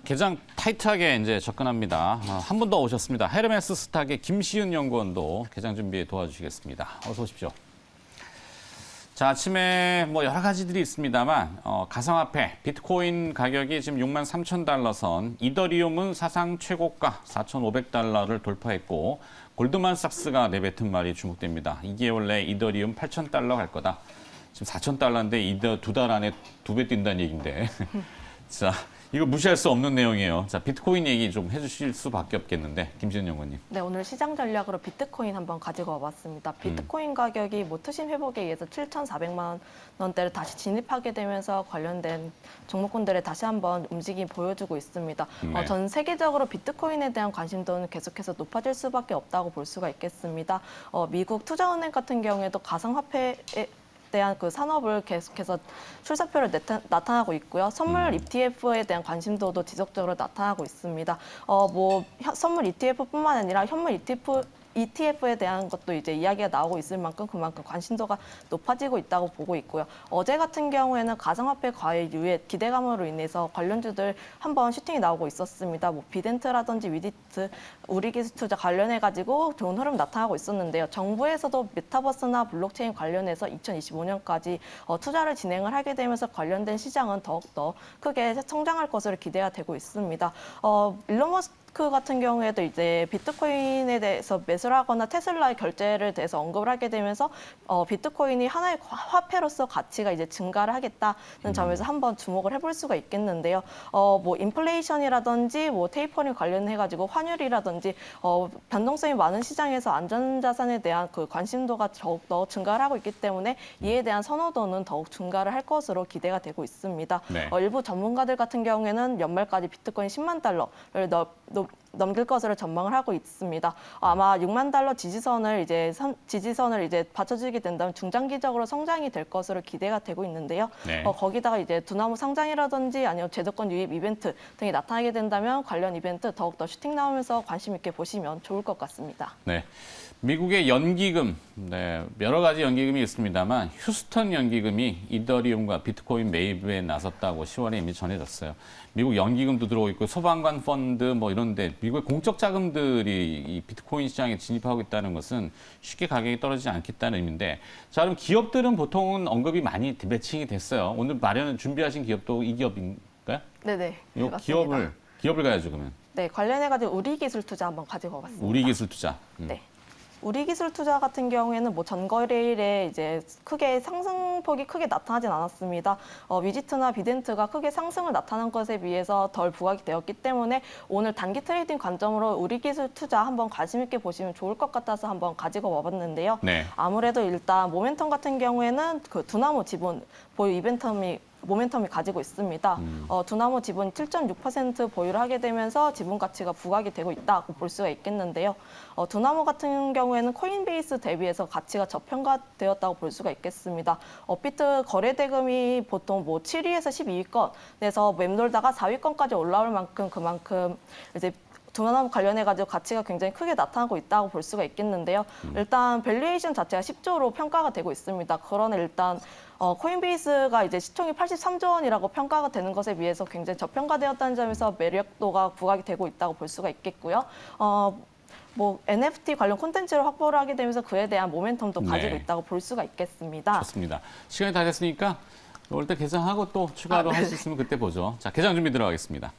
개장 타이트하게 이제 접근합니다. 한 분 더 오셨습니다. 헤르메스 스탁의 김시윤 연구원도 개장 준비에 도와주시겠습니다. 어서 오십시오. 자, 아침에 뭐 여러 가지들이 있습니다만 가상화폐, 비트코인 가격이 지금 63,000달러 선, 이더리움은 사상 최고가 4,500달러를 돌파했고 골드만삭스가 내뱉은 말이 주목됩니다. 이게 원래 이더리움 8,000달러 갈 거다. 지금 4,000달러인데 두 달 안에 2배 뛴다는 얘기인데. 자, 이거 무시할 수 없는 내용이에요. 자, 비트코인 얘기 좀 해주실 수밖에 없겠는데, 김시윤 연구원님. 네, 오늘 시장 전략으로 비트코인 한번 가지고 와봤습니다. 비트코인 가격이 뭐 투신 회복에 의해서 7,400만 원대를 다시 진입하게 되면서 관련된 종목군들의 다시 한번 움직임 보여주고 있습니다. 네. 전 세계적으로 비트코인에 대한 관심도는 계속해서 높아질 수밖에 없다고 볼 수가 있겠습니다. 미국 투자은행 같은 경우에도 가상화폐에 대한 그 산업을 계속해서 출사표를 나타나고 있고요. 선물 ETF에 대한 관심도도 지속적으로 나타나고 있습니다. 선물 ETF뿐만 아니라 현물 ETF에 대한 것도 이제 이야기가 나오고 있을 만큼 그만큼 관심도가 높아지고 있다고 보고 있고요. 어제 같은 경우에는 가상화폐 과열 이후에 기대감으로 인해서 관련주들 한번 슈팅이 나오고 있었습니다. 뭐 비덴트라든지 위디트, 우리기술투자 관련해가지고 좋은 흐름 나타나고 있었는데요. 정부에서도 메타버스나 블록체인 관련해서 2025년까지 투자를 진행을 하게 되면서 관련된 시장은 더욱더 크게 성장할 것으로 기대가 되고 있습니다. 일론 머스크 같은 경우에도 이제 비트코인에 대해서 매수를 하거나 테슬라의 결제를 대해서 언급을 하게 되면서 비트코인이 하나의 화폐로서 가치가 이제 증가를 하겠다는 점에서 한번 주목을 해볼 수가 있겠는데요. 뭐 인플레이션이라든지 뭐 테이퍼링 관련해가지고 환율이라든지 변동성이 많은 시장에서 안전자산에 대한 그 관심도가 더욱더 증가를 하고 있기 때문에 이에 대한 선호도는 더욱 증가를 할 것으로 기대가 되고 있습니다. 네. 일부 전문가들 같은 경우에는 연말까지 비트코인 10만 달러를 넘길 것으로 전망을 하고 있습니다. 아마 6만 달러 지지선을 이제 받쳐주게 된다면 중장기적으로 성장이 될 것으로 기대가 되고 있는데요. 네. 거기다가 이제 두나무 상장이라든지 아니면 제도권 유입 이벤트 등이 나타나게 된다면 관련 이벤트 더욱더 슈팅 나오면서 관심 있게 보시면 좋을 것 같습니다. 네. 미국의 연기금, 여러 가지 연기금이 있습니다만 휴스턴 연기금이 이더리움과 비트코인 매입에 나섰다고 10월에 이미 전해졌어요. 미국 연기금도 들어오고 있고 소방관 펀드 뭐 이런데 미국의 공적 자금들이 이 비트코인 시장에 진입하고 있다는 것은 쉽게 가격이 떨어지지 않겠다는 의미인데, 자, 그럼 기업들은 보통은 언급이 많이 매칭이 됐어요. 오늘 준비하신 기업도 이 기업인가요? 네네. 이 맞습니다. 기업을 가야죠, 그러면. 네, 관련해가지고 우리기술투자 한번 가지고 와봤습니다. 우리기술투자. 네. 우리기술투자 같은 경우에는 뭐 전거래일에 이제 크게 상승폭이 크게 나타나진 않았습니다. 위지트나 비덴트가 크게 상승을 나타난 것에 비해서 덜 부각이 되었기 때문에 오늘 단기 트레이딩 관점으로 우리기술투자 한번 관심 있게 보시면 좋을 것 같아서 한번 가지고 와봤는데요. 네. 아무래도 일단 모멘텀 같은 경우에는 그 두나무 지분 보유 모멘텀이 가지고 있습니다. 두나무 지분 7.6% 보유를 하게 되면서 지분 가치가 부각이 되고 있다고 볼 수가 있겠는데요. 두나무 같은 경우에는 코인베이스 대비해서 가치가 저평가되었다고 볼 수가 있겠습니다. 업비트 거래 대금이 보통 뭐 7위에서 12위권에서 맴돌다가 4위권까지 올라올 만큼 그만큼 이제 두나무 관련해가지고 가치가 굉장히 크게 나타나고 있다고 볼 수가 있겠는데요. 일단 밸류에이션 자체가 10조로 평가가 되고 있습니다. 그러나 일단 코인베이스가 이제 시총이 83조 원이라고 평가가 되는 것에 비해서 굉장히 저평가되었다는 점에서 매력도가 부각이 되고 있다고 볼 수가 있겠고요. 뭐 NFT 관련 콘텐츠를 확보를 하게 되면서 그에 대한 모멘텀도 가지고 있다고 볼 수가 있겠습니다. 좋습니다. 시간이 다 됐으니까 올 때 개장하고 또 추가로 할 수 있으면 그때 보죠. 자, 개장 준비 들어가겠습니다.